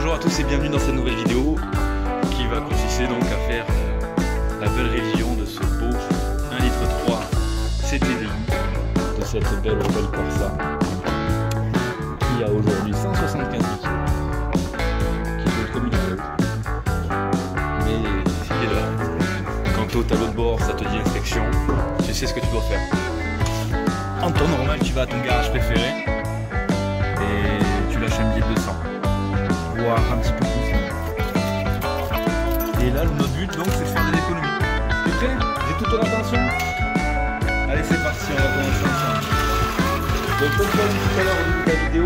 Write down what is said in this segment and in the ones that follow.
Bonjour à tous et bienvenue dans cette nouvelle vidéo qui va consister donc à faire la belle révision de ce beau 1,3 litre CTDI de cette belle Opel Corsa qui a aujourd'hui 175 litres, qui peut être comme une Opel. Mais c'est qui est là. Quand au tableau de bord ça te dit inspection, tu sais ce que tu dois faire. En temps normal, tu vas à ton garage préféré et tu lâches un billet de 200. Voire un petit peu plus. Et là, notre but donc c'est de faire des économies. T'es prêt? J'ai toute ton attention. Allez, c'est parti, on va commencer ensemble. Donc, comme tu as dit tout à l'heure au début de la vidéo,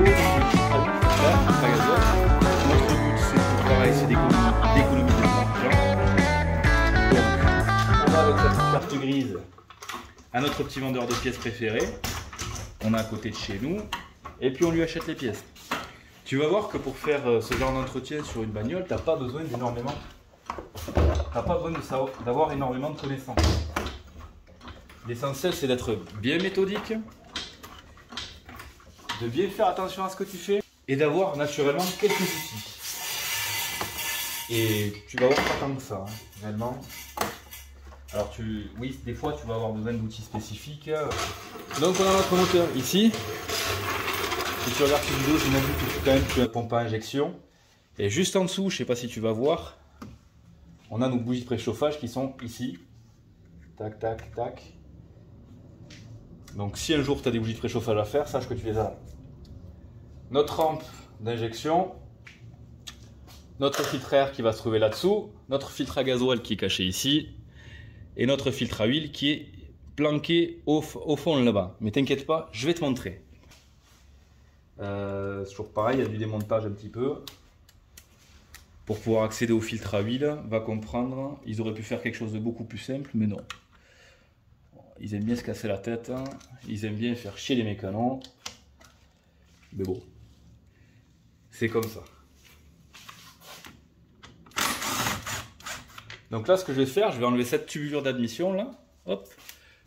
notre but c'est pour pareil, c'est d'économiser de l'argent. Donc, on va avec la petite carte grise à notre petit vendeur de pièces préféré. On a à côté de chez nous. Et puis on lui achète les pièces. Tu vas voir que pour faire ce genre d'entretien sur une bagnole, t'as pas besoin d'énormément. T'as pas besoin d'avoir énormément de connaissances. L'essentiel c'est d'être bien méthodique, de bien faire attention à ce que tu fais et d'avoir naturellement quelques outils. Et tu vas voir pas tant que ça, hein, réellement. Alors oui, des fois tu vas avoir besoin d'outils spécifiques. Donc on a notre moteur ici. Si tu regardes cette vidéo, j'imagine que quand même tu as une pompe à injection. Et juste en dessous, je ne sais pas si tu vas voir, on a nos bougies de préchauffage qui sont ici. Tac, tac, tac. Donc si un jour tu as des bougies de préchauffage à faire, sache que tu les as là. Notre rampe d'injection. Notre filtre à air qui va se trouver là-dessous. Notre filtre à gasoil qui est caché ici. Et notre filtre à huile qui est planqué au fond là-bas. Mais t'inquiète pas, je vais te montrer. C'est toujours pareil, il y a du démontage un petit peu. Pour pouvoir accéder au filtre à huile, va comprendre, ils auraient pu faire quelque chose de beaucoup plus simple, mais non. Ils aiment bien se casser la tête, hein. Ils aiment bien faire chier les mécanos. Mais bon, c'est comme ça. Donc là, ce que je vais faire, je vais enlever cette tubulure d'admission là, hop,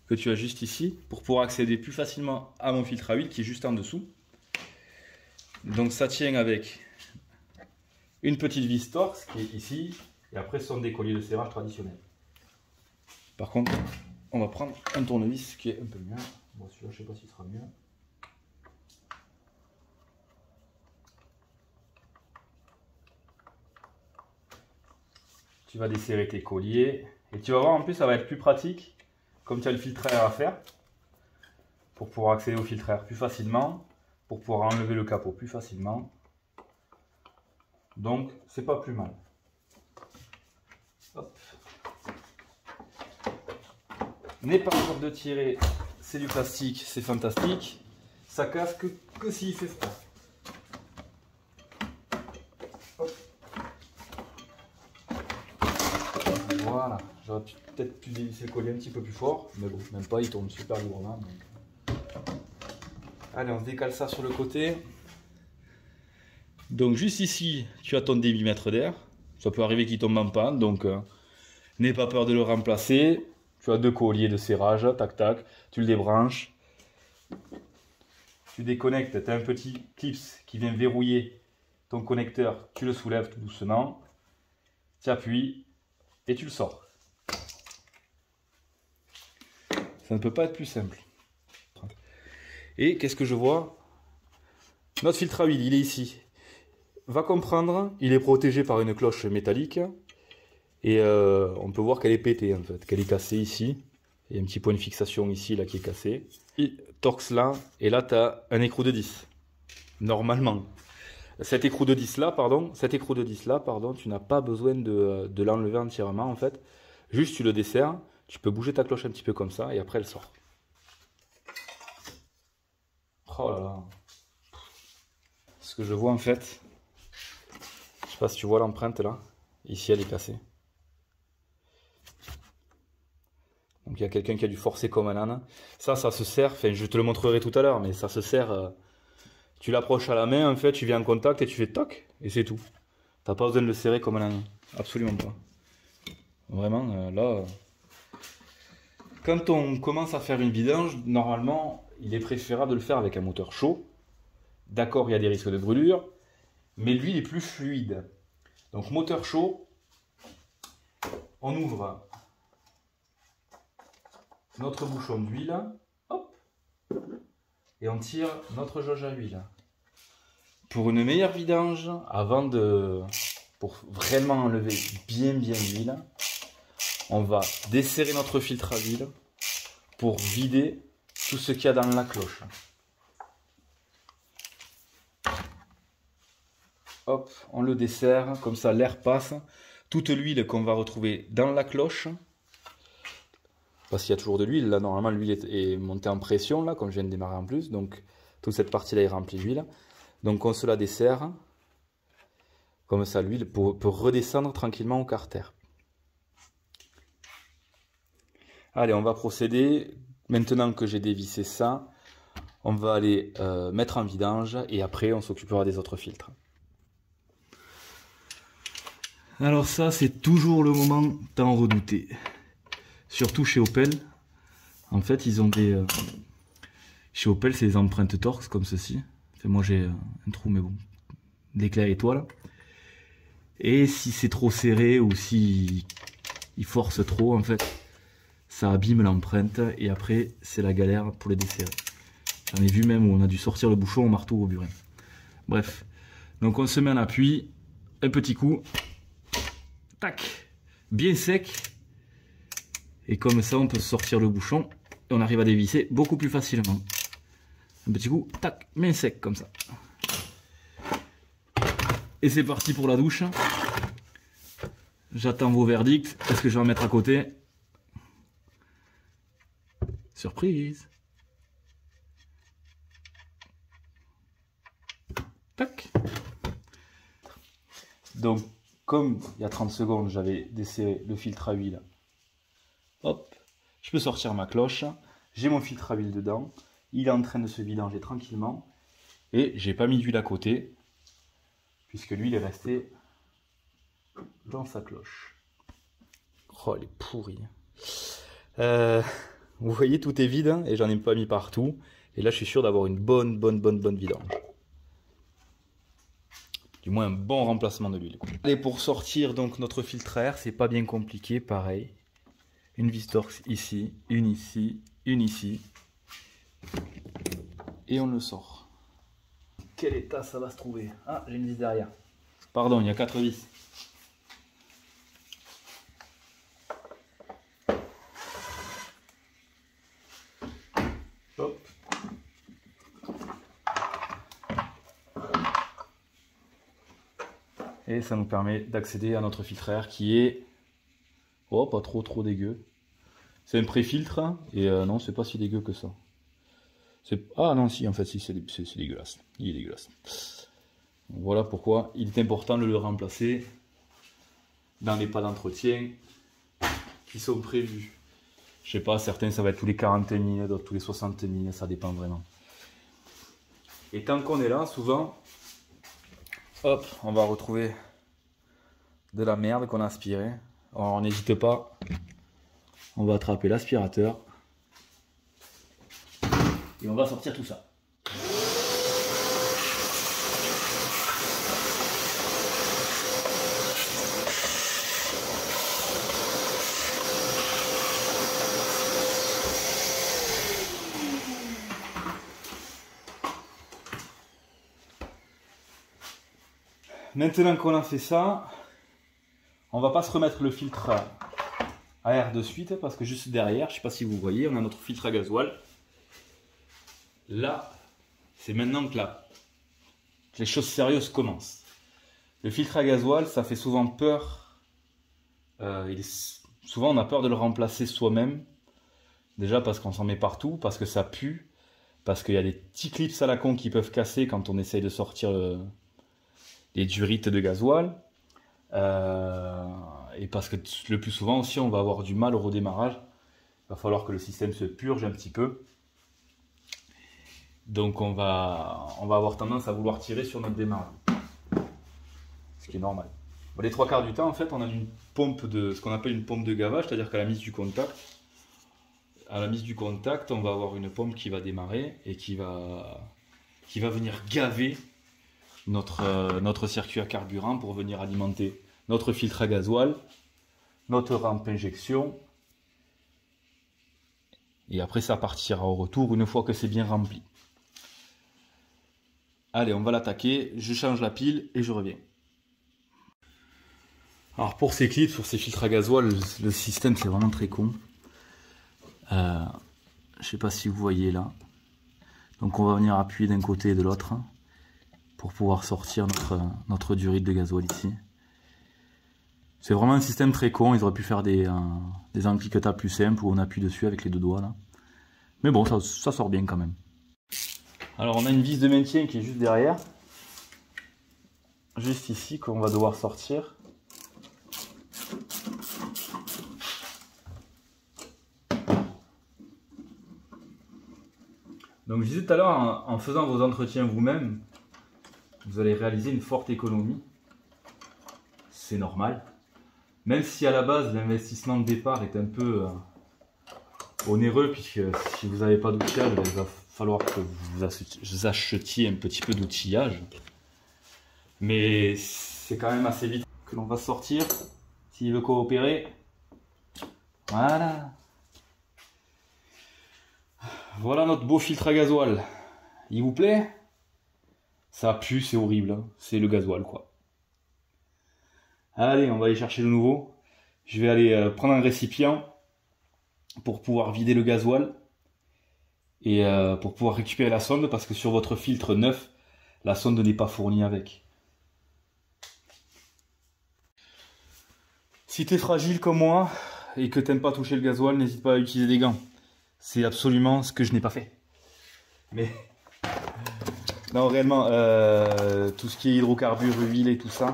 que tu as juste ici, pour pouvoir accéder plus facilement à mon filtre à huile qui est juste en dessous. Donc ça tient avec une petite vis torse qui est ici, et après ce sont des colliers de serrage traditionnels. Par contre, on va prendre un tournevis qui est un peu mieux. Bon, celui-là, je ne sais pas s'il sera mieux. Tu vas desserrer tes colliers, et tu vas voir en plus ça va être plus pratique, comme tu as le filtre à air à faire, pour pouvoir accéder au filtre à air plus facilement. Pour pouvoir enlever le capot plus facilement. Donc, c'est pas plus mal. Hop. N'aie pas peur de tirer, c'est du plastique, c'est fantastique. Ça casse que s'il fait froid. Hop. Voilà, j'aurais peut-être pu dévisser le collier un petit peu plus fort, mais bon, même pas, il tourne super lourdement. Allez, on se décale ça sur le côté. Donc juste ici, tu as ton débitmètre d'air. Ça peut arriver qu'il tombe en panne, donc n'aie pas peur de le remplacer. Tu as deux colliers de serrage, tac tac, tu le débranches. Tu déconnectes, tu as un petit clips qui vient verrouiller ton connecteur. Tu le soulèves tout doucement. Tu appuies et tu le sors. Ça ne peut pas être plus simple. Et qu'est-ce que je vois? Notre filtre à huile, il est ici. Va comprendre, il est protégé par une cloche métallique. Et on peut voir qu'elle est pétée en fait, qu'elle est cassée ici. Il y a un petit point de fixation ici là qui est cassé. Et torx là, et là tu as un écrou de 10. Normalement. Cet écrou de 10 là, pardon, tu n'as pas besoin de l'enlever entièrement en fait. Juste tu le desserres, tu peux bouger ta cloche un petit peu comme ça et après elle sort. Oh là là. Ce que je vois en fait, je sais pas si tu vois l'empreinte là, ici elle est cassée. Donc il y a quelqu'un qui a dû forcer comme un âne. Ça se serre, enfin je te le montrerai tout à l'heure, mais ça se serre, tu l'approches à la main en fait, tu viens en contact et tu fais toc, et c'est tout. T'as pas besoin de le serrer comme un âne, absolument pas. Vraiment, là, quand on commence à faire une vidange, normalement, il est préférable de le faire avec un moteur chaud. D'accord, il y a des risques de brûlure, mais l'huile est plus fluide. Donc moteur chaud, on ouvre notre bouchon d'huile, hop, et on tire notre jauge à huile. Pour une meilleure vidange, pour vraiment enlever bien l'huile, on va desserrer notre filtre à huile pour vider tout ce qu'il y a dans la cloche. Hop, on le desserre, comme ça l'air passe. Toute l'huile qu'on va retrouver dans la cloche, parce qu'il y a toujours de l'huile, là normalement l'huile est montée en pression, là, comme je viens de démarrer en plus, donc toute cette partie-là est remplie d'huile. Donc on se la dessert, comme ça l'huile peut redescendre tranquillement au carter. Allez, on va procéder, maintenant que j'ai dévissé ça, on va aller mettre en vidange et après on s'occupera des autres filtres. Alors ça, c'est toujours le moment tant redouté. Surtout chez Opel. En fait, ils ont des... Chez Opel, c'est des empreintes Torx comme ceci. Enfin, moi, j'ai un trou, mais bon. L'éclat étoile. Et si c'est trop serré ou si il force trop, en fait, ça abîme l'empreinte. Et après, c'est la galère pour les desserrer. J'en ai vu même où on a dû sortir le bouchon au marteau ou au burin. Bref. Donc, on se met en appui. Un petit coup. Tac, bien sec, et comme ça on peut sortir le bouchon et on arrive à dévisser beaucoup plus facilement. Un petit coup, tac, bien sec comme ça. Et c'est parti pour la douche. J'attends vos verdicts. Est-ce que je vais en mettre à côté? Surprise. Tac. Donc comme il y a 30 secondes, j'avais desserré le filtre à huile, hop, je peux sortir ma cloche, j'ai mon filtre à huile dedans, il est en train de se vidanger tranquillement, et j'ai pas mis d'huile à côté, puisque l'huile est restée dans sa cloche. Oh, elle est pourrie. Vous voyez, tout est vide, et j'en ai pas mis partout, et là je suis sûr d'avoir une bonne vidange. Du moins un bon remplacement de l'huile. Allez, pour sortir donc notre filtre à air, c'est pas bien compliqué, pareil. Une vis Torx ici, une ici, une ici. Et on le sort. Quel état ça va se trouver? Ah, j'ai une vis derrière. Pardon, il y a 4 vis. Hop. Et ça nous permet d'accéder à notre filtre à air qui est pas trop dégueu. C'est un pré-filtre et non, c'est pas si dégueu que ça. Ah non, si, en fait, si, c'est dégueulasse. Il est dégueulasse. Donc, voilà pourquoi il est important de le remplacer dans les pas d'entretien qui sont prévus. Je sais pas, certains ça va être tous les 40 000, d'autres tous les 60 000, ça dépend vraiment. Et tant qu'on est là, souvent, hop, on va retrouver de la merde qu'on a aspirée. Alors n'hésite pas, on va attraper l'aspirateur et on va sortir tout ça. Maintenant qu'on a fait ça, on va pas se remettre le filtre à air de suite parce que juste derrière, je sais pas si vous voyez, on a notre filtre à gasoil. Là, c'est maintenant que les choses sérieuses commencent. Le filtre à gasoil, ça fait souvent peur. Souvent, on a peur de le remplacer soi-même. Déjà parce qu'on s'en met partout, parce que ça pue, parce qu'il y a des petits clips à la con qui peuvent casser quand on essaye de sortir les durites de gasoil. Et parce que le plus souvent aussi, on va avoir du mal au redémarrage. Il va falloir que le système se purge un petit peu. Donc on va avoir tendance à vouloir tirer sur notre démarrage. Ce qui est normal. Bon, les 3 quarts du temps, en fait, on a une pompe ce qu'on appelle une pompe de gavage, c'est-à-dire qu'à la mise du contact, on va avoir une pompe qui va démarrer et qui va venir gaver notre circuit à carburant pour venir alimenter notre filtre à gasoil, notre rampe injection. Et après ça partira au retour une fois que c'est bien rempli. Allez, on va l'attaquer, je change la pile et je reviens. Alors pour ces clips, sur ces filtres à gasoil, le système c'est vraiment très con. Je sais pas si vous voyez là. Donc on va venir appuyer d'un côté et de l'autre pour pouvoir sortir notre durite de gasoil ici. C'est vraiment un système très con, ils auraient pu faire des amplis que plus simples où on appuie dessus avec les deux doigts là. Mais bon, ça sort bien quand même. Alors on a une vis de maintien qui est juste derrière. Juste ici qu'on va devoir sortir. Donc je disais tout à l'heure, en faisant vos entretiens vous-même, vous allez réaliser une forte économie. C'est normal. Même si à la base l'investissement de départ est un peu onéreux, puisque si vous n'avez pas d'outillage, il va falloir que vous achetiez un petit peu d'outillage. Mais c'est quand même assez vite que l'on va sortir, s'il veut coopérer. Voilà. Voilà notre beau filtre à gasoil. Il vous plaît? Ça pue, c'est horrible, hein. C'est le gasoil quoi. Allez, on va aller chercher le nouveau. Je vais aller prendre un récipient pour pouvoir vider le gasoil et pour pouvoir récupérer la sonde, parce que sur votre filtre neuf, la sonde n'est pas fournie avec. Si tu es fragile comme moi et que tu n'aimes pas toucher le gasoil, n'hésite pas à utiliser des gants. C'est absolument ce que je n'ai pas fait. Mais non, réellement, tout ce qui est hydrocarbures, huile et tout ça,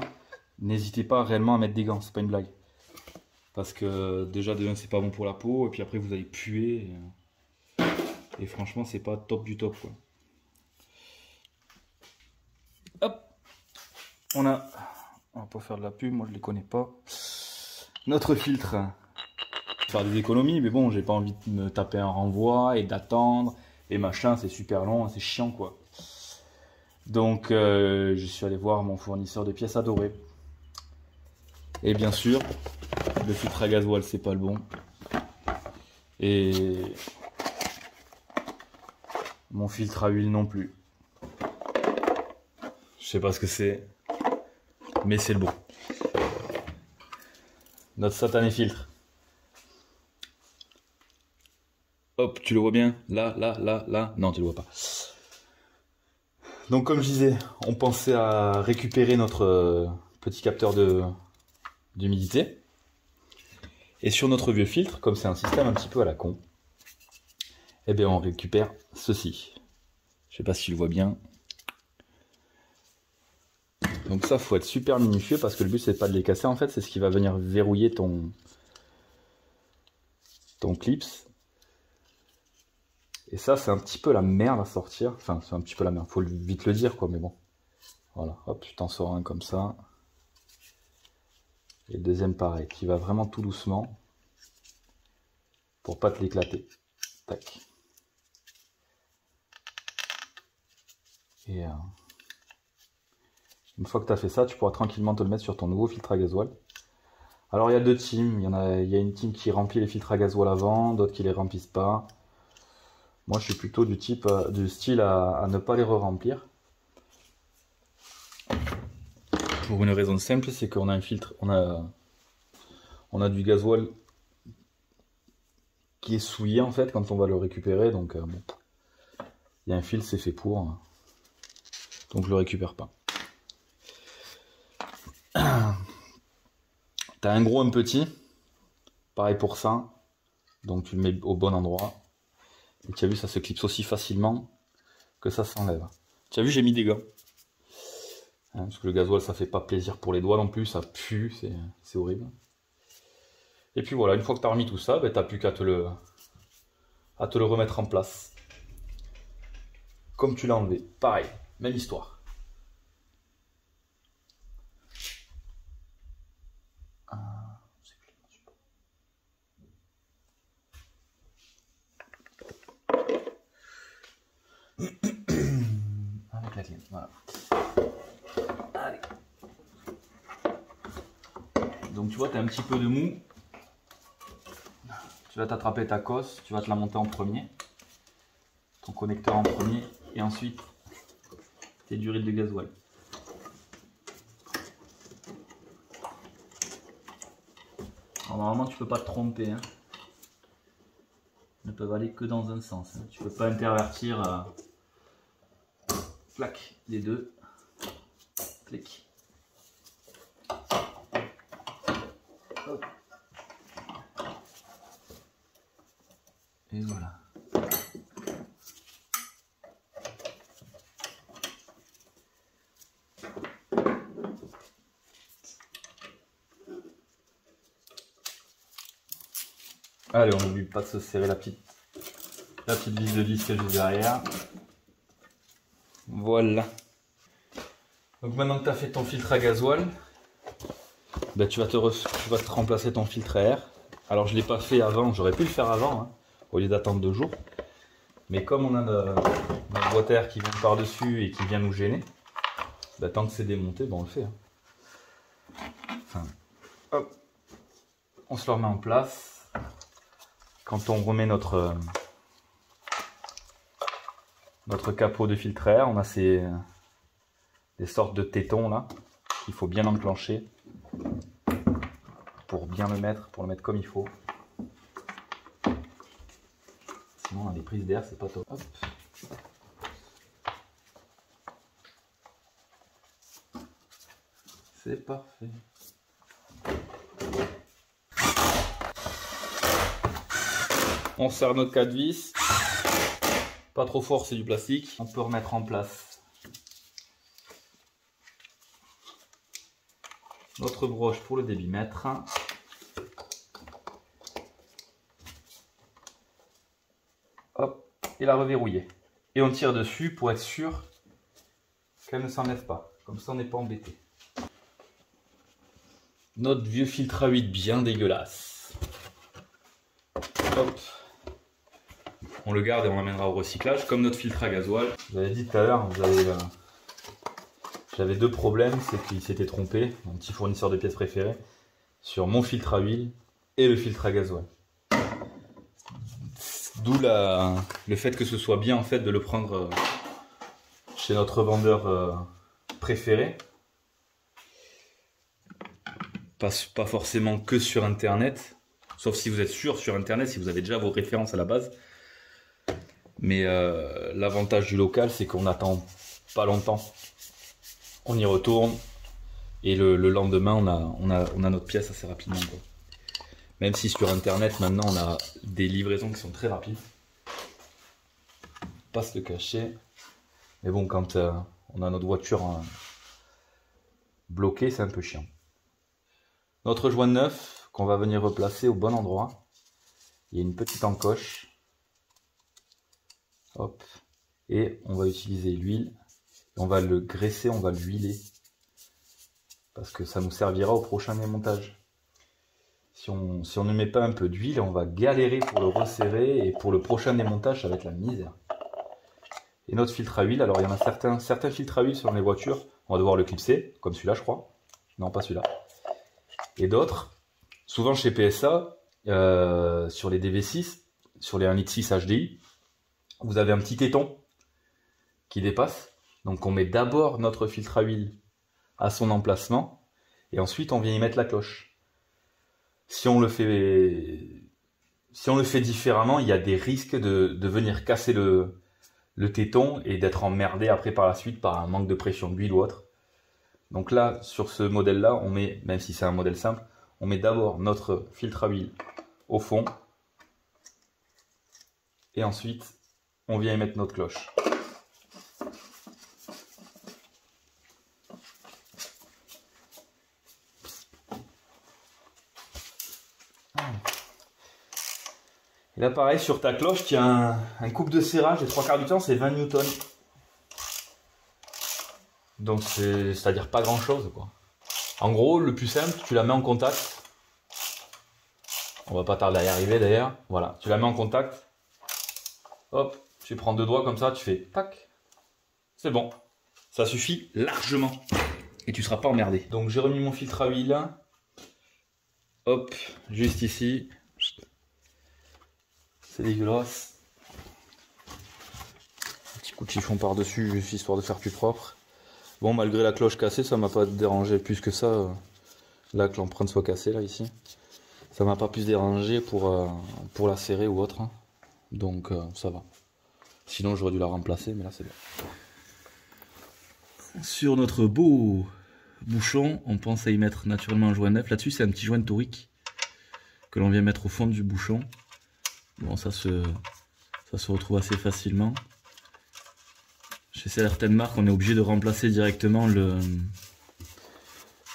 n'hésitez pas réellement à mettre des gants, c'est pas une blague. Parce que déjà de 1 c'est pas bon pour la peau, et puis après vous allez puer. Et franchement c'est pas top du top quoi. Hop, on va pas faire de la pub, moi je les connais pas. Notre filtre. Faire des économies, mais bon, j'ai pas envie de me taper un renvoi et d'attendre et machin, c'est super long, c'est chiant quoi. Donc je suis allé voir mon fournisseur de pièces adoré. Et bien sûr, le filtre à gasoil c'est pas le bon. Et mon filtre à huile non plus. Je sais pas ce que c'est, mais c'est le bon. Notre satané filtre. Hop, tu le vois bien? Là, là, là, là. Non, tu le vois pas. Donc comme je disais, on pensait à récupérer notre petit capteur d'humidité. Et sur notre vieux filtre, comme c'est un système un petit peu à la con, eh bien on récupère ceci. Je sais pas si tu le vois bien. Donc ça, faut être super minutieux parce que le but c'est pas de les casser en fait, c'est ce qui va venir verrouiller ton clips. Et ça, c'est un petit peu la merde à sortir. Enfin, c'est un petit peu la merde, faut vite le dire quoi, mais bon. Voilà, hop, je t'en sors un comme ça. Et le deuxième pareil, qui va vraiment tout doucement pour pas te l'éclater. Tac. Et une fois que tu as fait ça, tu pourras tranquillement te le mettre sur ton nouveau filtre à gasoil. Alors il y a deux teams, il y a une team qui remplit les filtres à gasoil avant, d'autres qui les remplissent pas. Moi je suis plutôt du style à ne pas les re-remplir. Pour une raison simple, c'est qu'on a un filtre, on a du gasoil qui est souillé en fait quand on va le récupérer, donc bon, il y a un fil, c'est fait pour, donc je le récupère pas. T'as un gros, un petit, pareil pour ça, donc tu le mets au bon endroit. Et tu as vu, ça se clipse aussi facilement que ça s'enlève. Tu as vu, j'ai mis des gants. Hein, parce que le gasoil, ça fait pas plaisir pour les doigts non plus, ça pue, c'est horrible. Et puis voilà, une fois que tu as remis tout ça, ben, tu n'as plus qu'à te le remettre en place. Comme tu l'as enlevé. Pareil, même histoire. Avec la clé, voilà. Donc tu vois, tu as un petit peu de mou. Tu vas t'attraper ta cosse, tu vas te la monter en premier. Ton connecteur en premier. Et ensuite, tes durites de gasoil. Alors, normalement, tu peux pas te tromper. Hein. Ils ne peuvent aller que dans un sens. Hein. Tu peux pas intervertir clac, les deux. Clic. Hop. Et voilà. Allez, on n'oublie pas de se serrer la petite vis de disque juste derrière. Voilà. Donc maintenant que tu as fait ton filtre à gasoil, ben tu vas te remplacer ton filtre à air. Alors je ne l'ai pas fait avant, j'aurais pu le faire avant, hein, au lieu d'attendre 2 jours. Mais comme on a notre boîte à air qui vient par-dessus et qui vient nous gêner, ben, tant que c'est démonté, ben, on le fait. Hein. Enfin, hop, on se le remet en place. Quand on remet notre capot de filtre à air, on a des sortes de tétons là qu'il faut bien enclencher pour bien le mettre comme il faut. Sinon, on a des prises d'air, c'est pas top. Hop. C'est parfait. On serre notre 4 vis. Pas trop fort, c'est du plastique. On peut remettre en place notre broche pour le débitmètre. Hop, et la reverrouiller. Et on tire dessus pour être sûr qu'elle ne s'enlève pas. Comme ça, on n'est pas embêté. Notre vieux filtre à 8 bien dégueulasse. Hop. On le garde et on l'amènera au recyclage, comme notre filtre à gasoil. Je vous avais dit tout à l'heure, j'avais 2 problèmes, c'est qu'il s'était trompé, mon petit fournisseur de pièces préféré, sur mon filtre à huile et le filtre à gasoil. D'où le fait que ce soit bien en fait de le prendre chez notre vendeur préféré. Pas forcément que sur internet, sauf si vous êtes sûr sur internet, si vous avez déjà vos références à la base. Mais l'avantage du local, c'est qu'on n'attend pas longtemps. On y retourne et le lendemain, on a notre pièce assez rapidement, quoi. Même si sur internet, maintenant, on a des livraisons qui sont très rapides. Pas se le cacher. Mais bon, quand on a notre voiture bloquée, c'est un peu chiant. Notre joint neuf qu'on va venir replacer au bon endroit. Il y a une petite encoche. Hop. Et on va utiliser l'huile. On va le graisser, on va l'huiler. Parce que ça nous servira au prochain démontage. Si on ne met pas un peu d'huile, on va galérer pour le resserrer. Et pour le prochain démontage, ça va être la misère. Et notre filtre à huile, alors il y en a certains filtres à huile selon les voitures. On va devoir le clipser, comme celui-là je crois. Non, pas celui-là. Et d'autres, souvent chez PSA, sur les DV6, sur les 1,6 Litre HDI, vous avez un petit téton qui dépasse. Donc on met d'abord notre filtre à huile à son emplacement et ensuite on vient y mettre la cloche. Si on le fait différemment, il y a des risques de venir casser le téton et d'être emmerdé après par la suite par un manque de pression d'huile ou autre. Donc là, sur ce modèle-là, on met, même si c'est un modèle simple, on met d'abord notre filtre à huile au fond et ensuite on vient y mettre notre cloche. Et là pareil, sur ta cloche, tu as un couple de serrage et 3/4 du temps c'est 20 newtons. Donc c'est-à-dire pas grand chose quoi. En gros, le plus simple, tu la mets en contact. On va pas tarder à y arriver d'ailleurs. Voilà, tu la mets en contact. Hop, tu prends 2 doigts comme ça, tu fais tac. C'est bon. Ça suffit largement. Et tu seras pas emmerdé. Donc j'ai remis mon filtre à huile. Hop, juste ici. C'est dégueulasse. Un petit coup de chiffon par-dessus, juste histoire de faire plus propre. Bon, malgré la cloche cassée, ça m'a pas dérangé plus que ça. Là, que l'empreinte soit cassée, là, ici. Ça m'a pas plus dérangé pour la serrer ou autre. Hein. Donc, ça va. Sinon, j'aurais dû la remplacer, mais là, c'est bien. Sur notre beau bouchon, on pense à y mettre naturellement un joint neuf. Là-dessus, c'est un petit joint de torique que l'on vient mettre au fond du bouchon. Bon, ça se retrouve assez facilement. Chez certaines marques, on est obligé de remplacer directement le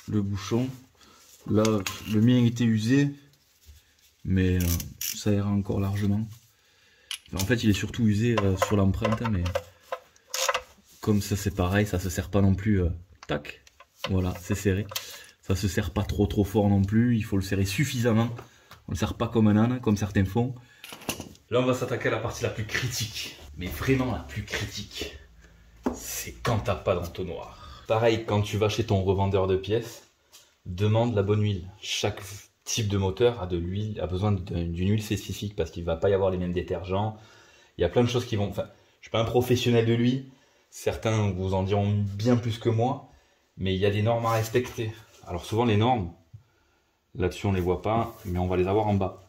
bouchon. Là, le mien était usé, mais ça ira encore largement. En fait, il est surtout usé sur l'empreinte, mais comme ça c'est pareil, ça se serre pas non plus. Tac, voilà, c'est serré. Ça se serre pas trop fort non plus. Il faut le serrer suffisamment. On le serre pas comme un âne, comme certains font. Là, on va s'attaquer à la partie la plus critique, mais vraiment la plus critique. C'est quand t'as pas d'entonnoir. Pareil, quand tu vas chez ton revendeur de pièces, demande la bonne huile. Chaque type de moteur a besoin d'une huile spécifique parce qu'il ne va pas y avoir les mêmes détergents. Il y a plein de choses qui vont... Enfin, je suis pas un professionnel de l'huile. Certains vous en diront bien plus que moi. Mais il y a des normes à respecter. Alors souvent les normes, là-dessus on les voit pas, mais on va les avoir en bas.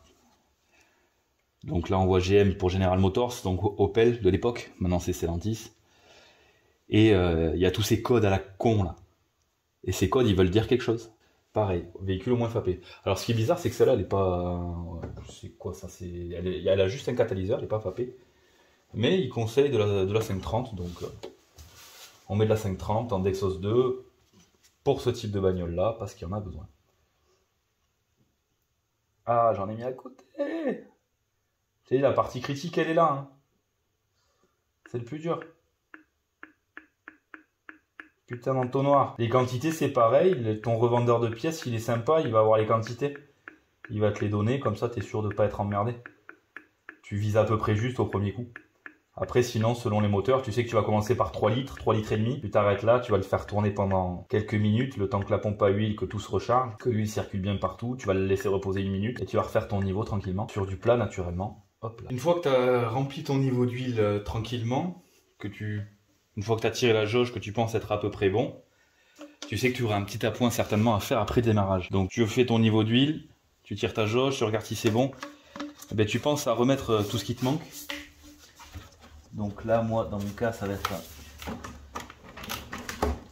Donc là on voit GM pour General Motors, donc Opel de l'époque. Maintenant c'est Stellantis. Et il y a tous ces codes à la con là. Et ces codes ils veulent dire quelque chose. Pareil, véhicule au moins FAP. Alors ce qui est bizarre, c'est que celle-là, elle est pas... C'est quoi ça? Elle a juste un catalyseur, elle n'est pas FAP. Mais il conseille de la 530, donc on met de la 530 en Dexos 2 pour ce type de bagnole-là, parce qu'il y en a besoin. Ah, j'en ai mis à côté. Tu sais, la partie critique, elle est là. Hein. C'est le plus dur. Putain d'entonnoir. Les quantités, c'est pareil. Ton revendeur de pièces, il est sympa, il va avoir les quantités. Il va te les donner, comme ça, tu es sûr de ne pas être emmerdé. Tu vises à peu près juste au premier coup. Après, sinon, selon les moteurs, tu sais que tu vas commencer par 3 litres, 3 litres et demi. Tu t'arrêtes là, tu vas le faire tourner pendant quelques minutes, le temps que la pompe à huile, que tout se recharge, que l'huile circule bien partout. Tu vas le laisser reposer 1 minute et tu vas refaire ton niveau tranquillement, sur du plat naturellement. Hop là. Une fois que tu as rempli ton niveau d'huile tranquillement, une fois que tu as tiré la jauge, que tu penses être à peu près bon, tu sais que tu auras un petit appoint certainement à faire après le démarrage. Donc tu fais ton niveau d'huile, tu tires ta jauge, tu regardes si c'est bon. Et bien, tu penses à remettre tout ce qui te manque. Donc là, moi, dans mon cas, ça va être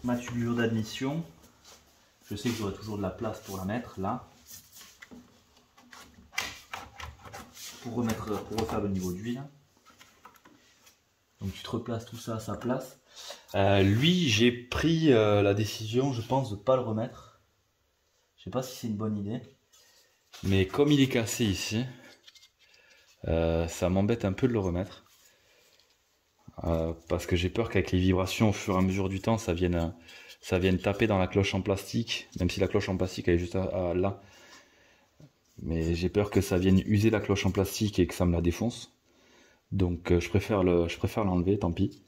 ma tubulure d'admission. Je sais que j'aurai toujours de la place pour la mettre là. Pour refaire le niveau d'huile. Donc tu te replaces tout ça à sa place. Lui, j'ai pris la décision, je pense, de ne pas le remettre. Je sais pas si c'est une bonne idée. Mais comme il est cassé ici, ça m'embête un peu de le remettre. Parce que j'ai peur qu'avec les vibrations au fur et à mesure du temps, ça vienne taper dans la cloche en plastique. Même si la cloche en plastique elle est juste là. Mais j'ai peur que ça vienne user la cloche en plastique et que ça me la défonce. Donc je préfère l'enlever, tant pis.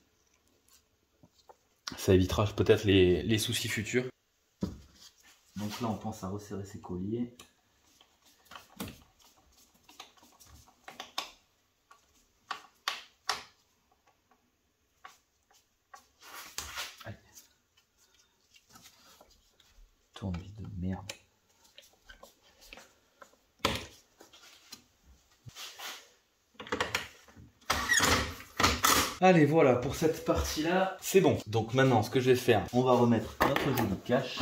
Ça évitera peut-être les soucis futurs. Donc là on pense à resserrer ses colliers. Allez. Tournevis de merde. Allez, voilà, pour cette partie-là, c'est bon. Donc maintenant, ce que je vais faire, on va remettre notre joli cache.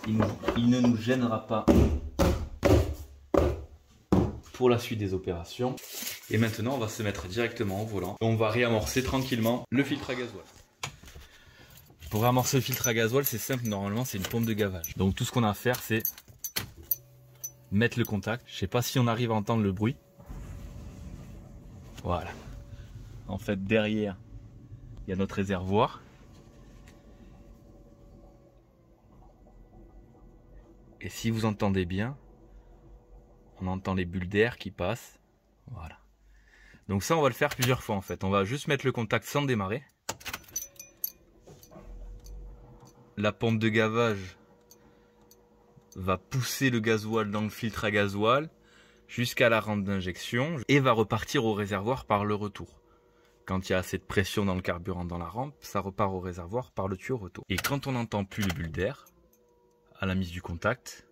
Il ne nous gênera pas pour la suite des opérations. Et maintenant, on va se mettre directement au volant. On va réamorcer tranquillement le filtre à gasoil. Pour réamorcer le filtre à gasoil, c'est simple, normalement, c'est une pompe de gavage. Donc tout ce qu'on a à faire, c'est mettre le contact. Je ne sais pas si on arrive à entendre le bruit. Voilà. En fait, derrière, il y a notre réservoir. Et si vous entendez bien, on entend les bulles d'air qui passent. Voilà. Donc ça, on va le faire plusieurs fois en fait. On va juste mettre le contact sans démarrer. La pompe de gavage va pousser le gasoil dans le filtre à gasoil jusqu'à la rampe d'injection et va repartir au réservoir par le retour. Quand il y a assez de pression dans le carburant dans la rampe, ça repart au réservoir par le tuyau retour. Et quand on n'entend plus le bulle d'air, à la mise du contact,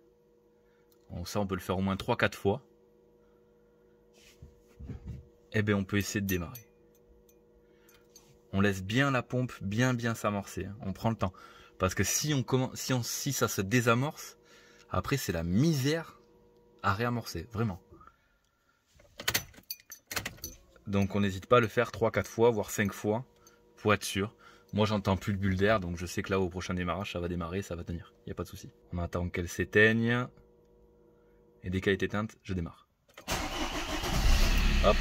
ça on peut le faire au moins 3-4 fois, et bien on peut essayer de démarrer. On laisse bien la pompe bien s'amorcer, hein. On prend le temps. Parce que si ça se désamorce, après c'est la misère à réamorcer, vraiment. Donc on n'hésite pas à le faire 3-4 fois, voire 5 fois, pour être sûr. Moi j'entends plus le bulle d'air, donc je sais que là au prochain démarrage ça va démarrer, ça va tenir, il n'y a pas de souci. On attend qu'elle s'éteigne, et dès qu'elle est éteinte, je démarre. Hop.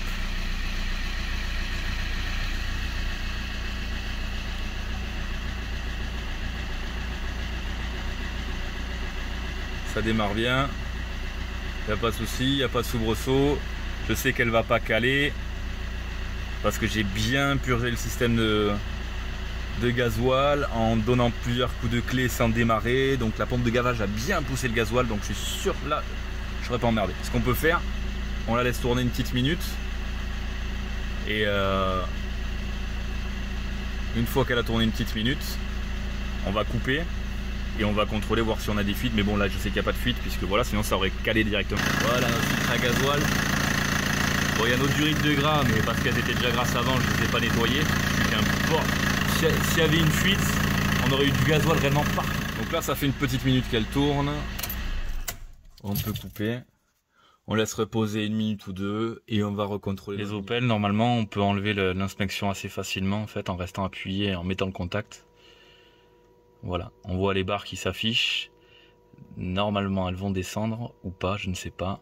Ça démarre bien, il n'y a pas de souci, il n'y a pas de soubresaut. Je sais qu'elle va pas caler parce que j'ai bien purgé le système de gasoil en donnant plusieurs coups de clé sans démarrer. Donc la pompe de gavage a bien poussé le gasoil, donc je suis sûr là je ne serais pas emmerdé. Ce qu'on peut faire, on la laisse tourner une petite minute et une fois qu'elle a tourné une petite minute, on va couper. Et on va contrôler, voir si on a des fuites. Mais bon, là, je sais qu'il n'y a pas de fuite, puisque voilà, sinon ça aurait calé directement. Voilà, notre filtre à gasoil. Bon, il y a nos durites de gras, mais parce qu'elles étaient déjà grasses avant, je ne les ai pas nettoyées. S'il y avait une fuite, on aurait eu du gasoil réellement partout. Donc là, ça fait une petite minute qu'elle tourne. On peut couper. On laisse reposer une minute ou deux et on va recontrôler. Les Opel, normalement, on peut enlever l'inspection assez facilement, en fait, en restant appuyé et en mettant le contact. Voilà, on voit les barres qui s'affichent. Normalement, elles vont descendre ou pas, je ne sais pas.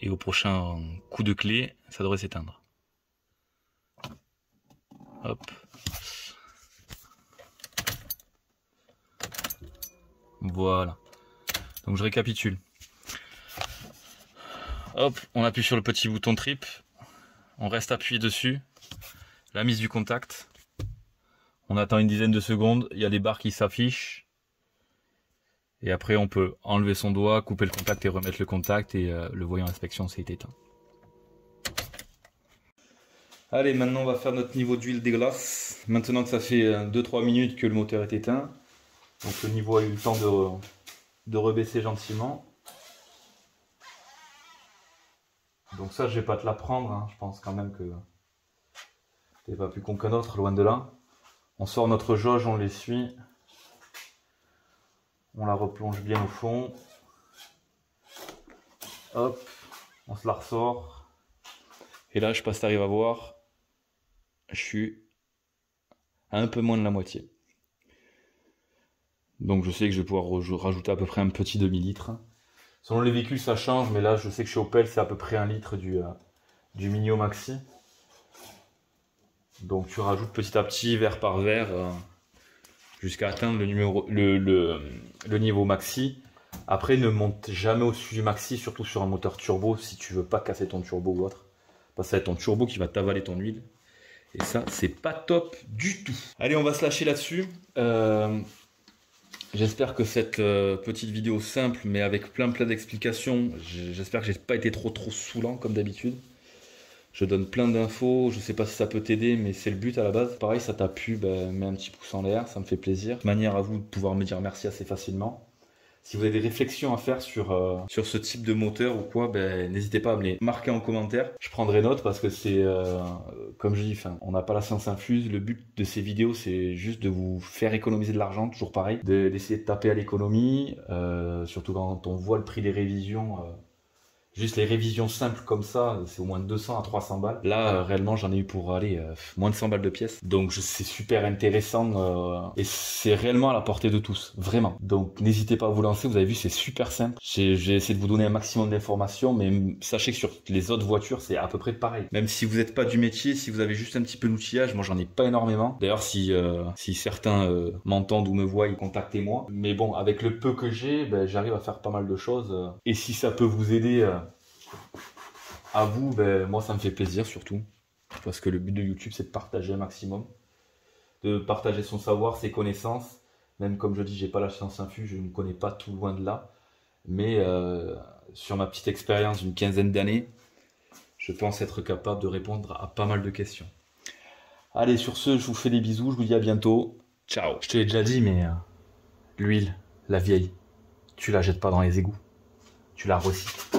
Et au prochain coup de clé, ça devrait s'éteindre. Hop. Voilà. Donc je récapitule. Hop, on appuie sur le petit bouton trip. On reste appuyé dessus. La mise du contact. On attend une dizaine de secondes, il y a des barres qui s'affichent. Et après on peut enlever son doigt, couper le contact et remettre le contact et le voyant inspection s'est éteint. Allez, maintenant on va faire notre niveau d'huile des glaces. Maintenant que ça fait 2-3 minutes que le moteur est éteint, donc le niveau a eu le temps de rebaisser gentiment. Donc ça je vais pas te l'apprendre, hein. Je pense quand même que t'es pas plus con qu'un autre, loin de là. On sort notre jauge, on l'essuie. On la replonge bien au fond. Hop, on se la ressort. Et là, je sais pas si tu arrives à voir, je suis à un peu moins de la moitié. Donc je sais que je vais pouvoir rajouter à peu près un petit demi-litre. Selon les véhicules, ça change, mais là, je sais que chez Opel, c'est à peu près 1 litre du Minio Maxi. Donc tu rajoutes petit à petit, verre par verre, jusqu'à atteindre le niveau maxi. Après, ne monte jamais au-dessus du maxi, surtout sur un moteur turbo, si tu veux pas casser ton turbo ou autre. Parce que ça va être ton turbo qui va t'avaler ton huile. Et ça, c'est pas top du tout. Allez, on va se lâcher là-dessus. J'espère que cette petite vidéo simple, mais avec plein d'explications, j'espère que j'ai pas été trop saoulant comme d'habitude. Je donne plein d'infos, je sais pas si ça peut t'aider, mais c'est le but à la base. Pareil, ça t'a plu, mets un petit pouce en l'air, ça me fait plaisir. Manière à vous de pouvoir me dire merci assez facilement. Si vous avez des réflexions à faire sur ce type de moteur ou quoi, n'hésitez pas à me les marquer en commentaire. Je prendrai note parce que c'est, comme je dis, on n'a pas la science infuse. Le but de ces vidéos, c'est juste de vous faire économiser de l'argent, toujours pareil. D'essayer de taper à l'économie, surtout quand on voit le prix des révisions. Juste les révisions simples comme ça, c'est au moins de 200 à 300 balles. Là, réellement, j'en ai eu pour aller moins de 100 balles de pièces. Donc, c'est super intéressant et c'est réellement à la portée de tous, vraiment. Donc, n'hésitez pas à vous lancer. Vous avez vu, c'est super simple. J'ai essayé de vous donner un maximum d'informations, mais sachez que sur les autres voitures, c'est à peu près pareil. Même si vous n'êtes pas du métier, si vous avez juste un petit peu d'outillage, moi, j'en ai pas énormément. D'ailleurs, si certains m'entendent ou me voient, contactez-moi. Mais bon, avec le peu que j'ai, j'arrive à faire pas mal de choses. Et si ça peut vous aider à vous, moi ça me fait plaisir surtout, parce que le but de YouTube c'est de partager un maximum, de partager son savoir, ses connaissances, Même comme je dis, j'ai pas la science infuse, je ne connais pas tout loin de là. Mais sur ma petite expérience d'une quinzaine d'années, je pense être capable de répondre à pas mal de questions. Allez, sur ce, je vous fais des bisous, je vous dis à bientôt. Ciao. Je te l'ai déjà dit, mais l'huile, la vieille, tu la jettes pas dans les égouts. Tu la recycles.